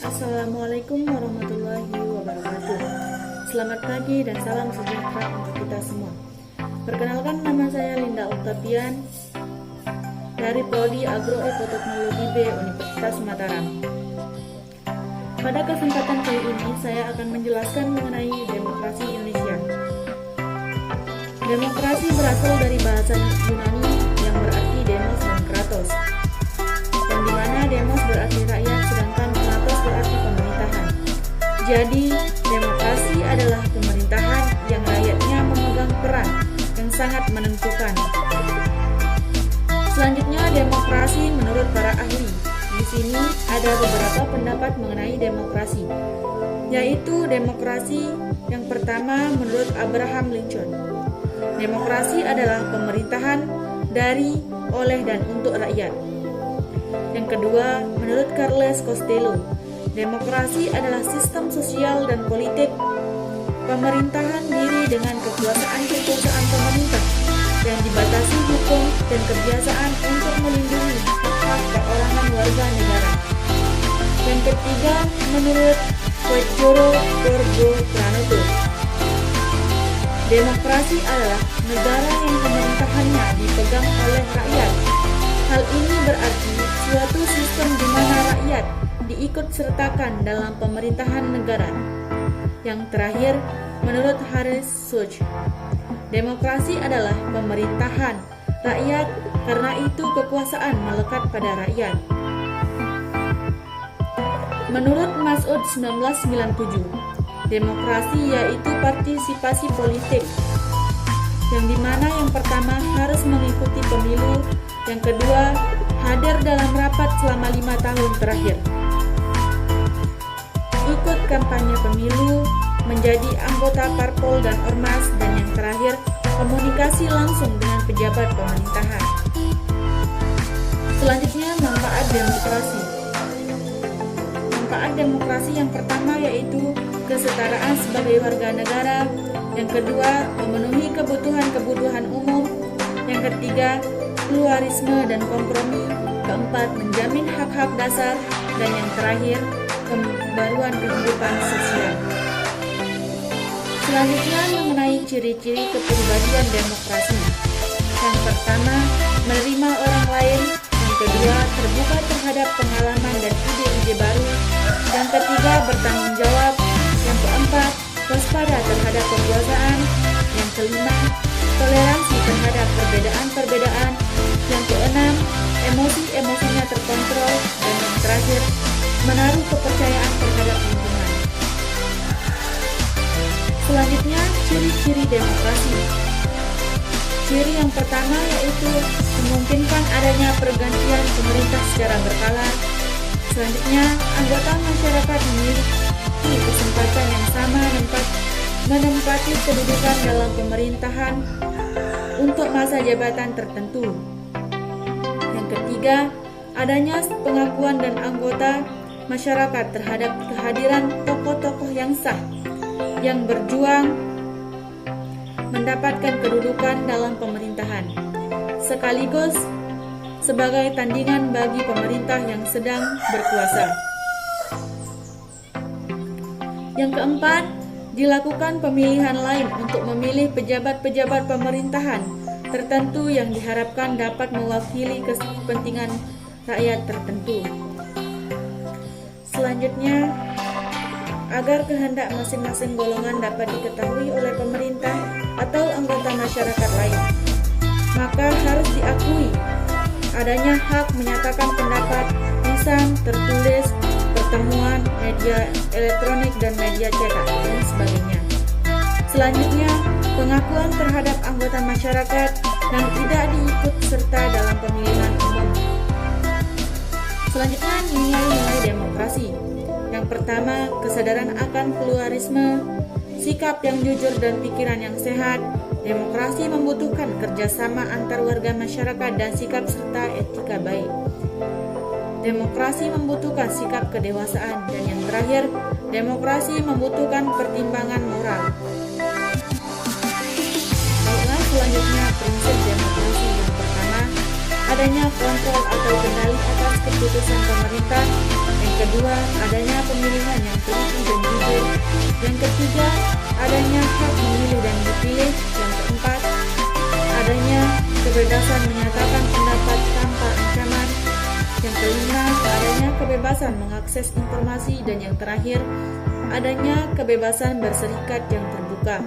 Assalamualaikum warahmatullahi wabarakatuh. Selamat pagi dan salam sejahtera untuk kita semua. Perkenalkan, nama saya Linda Octavian dari Prodi Agroekoteknologi B Universitas Mataram. Pada kesempatan kali ini saya akan menjelaskan mengenai demokrasi Indonesia. Demokrasi berasal dari bahasa Yunani yang berarti demos dan kratos, yang dimana demos berarti rakyat sedangkan kratos berarti pemerintahan. Jadi, demokrasi adalah pemerintahan yang rakyatnya memegang peran yang sangat menentukan. Selanjutnya, demokrasi menurut para ahli. Di sini ada beberapa pendapat mengenai demokrasi, yaitu demokrasi yang pertama menurut Abraham Lincoln. Demokrasi adalah pemerintahan dari, oleh, dan untuk rakyat. Yang kedua, menurut Carles Costello, demokrasi adalah sistem sosial dan politik pemerintahan diri dengan kekuasaan pemerintah yang dibatasi hukum dan kebiasaan untuk melindungi hak perorangan warga negara. Yang ketiga, menurut Koichiro Borgo Pranoto, demokrasi adalah negara yang pemerintahannya dipegang oleh rakyat. Hal ini berarti suatu sistem di mana rakyat diikut sertakan dalam pemerintahan negara. Yang terakhir, menurut Harris Such, demokrasi adalah pemerintahan rakyat karena itu kekuasaan melekat pada rakyat. Menurut Mas'ud 1997, demokrasi yaitu partisipasi politik, yang dimana yang pertama harus mengikuti pemilu, yang kedua hadir dalam rapat selama 5 tahun terakhir, ikut kampanye pemilu, menjadi anggota parpol dan ormas, dan yang terakhir komunikasi langsung dengan pejabat pemerintahan. Selanjutnya, manfaat demokrasi. Manfaat demokrasi yang pertama yaitu kesetaraan sebagai warga negara, yang kedua memenuhi kebutuhan umum, yang ketiga pluralisme dan kompromi, keempat menjamin hak-hak dasar, dan yang terakhir pembaruan kehidupan sosial. Selanjutnya, mengenai ciri-ciri kepribadian demokrasi. Yang pertama, menerima orang lain, yang kedua terbuka terhadap pengalaman dan ide-ide baru, yang ketiga bertanggung jawab, yang keempat waspada terhadap kekuasaan, yang kelima toleransi terhadap perbedaan-perbedaan, yang keenam emosi-emosinya terkontrol, dan yang terakhir menaruh kepercayaan terhadap lingkungan. Selanjutnya, ciri-ciri demokrasi. Ciri yang pertama yaitu memungkinkan adanya pergantian pemerintah secara berkala. Selanjutnya, anggota masyarakat memiliki kesempatan yang sama menempati kedudukan dalam pemerintahan untuk masa jabatan tertentu. Yang ketiga, adanya pengakuan dan anggota masyarakat terhadap kehadiran tokoh-tokoh yang sah yang berjuang mendapatkan kedudukan dalam pemerintahan, sekaligus sebagai tandingan bagi pemerintah yang sedang berkuasa. Yang keempat, dilakukan pemilihan lain untuk memilih pejabat-pejabat pemerintahan tertentu yang diharapkan dapat mewakili kepentingan rakyat tertentu. Selanjutnya, agar kehendak masing-masing golongan dapat diketahui oleh pemerintah atau anggota masyarakat lain, maka harus diakui adanya hak menyatakan pendapat, lisan, tertulis, pertemuan, media elektronik, dan media cetak, dan sebagainya. Selanjutnya, pengakuan terhadap anggota masyarakat yang tidak diikut serta dalam pemilihan umum. Selanjutnya, nilai-nilai demokrasi. Yang pertama, kesadaran akan pluralisme, sikap yang jujur dan pikiran yang sehat. Demokrasi membutuhkan kerjasama antar warga masyarakat dan sikap serta etika baik. Demokrasi membutuhkan sikap kedewasaan, dan yang terakhir, demokrasi membutuhkan pertimbangan moral. Baiklah, selanjutnya prinsip demokrasi. Yang pertama, adanya kontrol atau kendali atas keputusan pemerintah. Yang kedua, adanya pemilihan yang teliti dan jujur. Yang ketiga, adanya hak memilih dan dipilih. Yang keempat, adanya kebebasan menyatakan pendapat tanpa ancaman. Yang kelima, adanya kebebasan mengakses informasi. Dan yang terakhir, adanya kebebasan berserikat yang terbuka.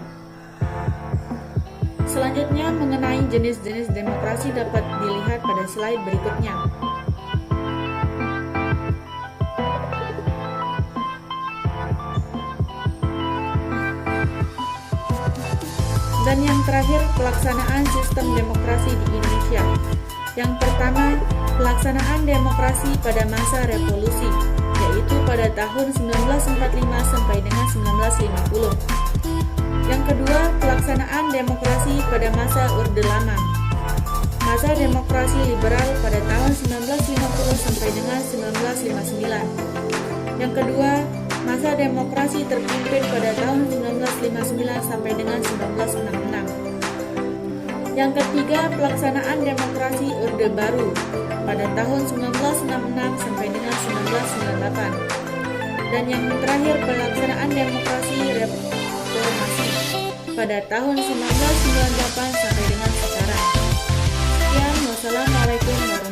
Selanjutnya, mengenai jenis-jenis demokrasi dapat dilihat pada slide berikutnya. Dan yang terakhir, pelaksanaan sistem demokrasi di Indonesia. Yang pertama, pelaksanaan demokrasi pada masa revolusi, yaitu pada tahun 1945 sampai dengan 1950. Yang kedua, pelaksanaan demokrasi pada masa Orde Lama. Masa demokrasi liberal pada tahun 1950 sampai dengan 1959. Yang kedua, masa demokrasi terpimpin pada tahun 1959 sampai dengan 1966. Yang ketiga, pelaksanaan demokrasi Orde Baru pada tahun 1966 sampai dengan 1998. Dan yang terakhir, pelaksanaan demokrasi reformasi pada tahun 1998 sampai dengan sekarang. Sekian, wassalamualaikum warahmatullahi wabarakatuh.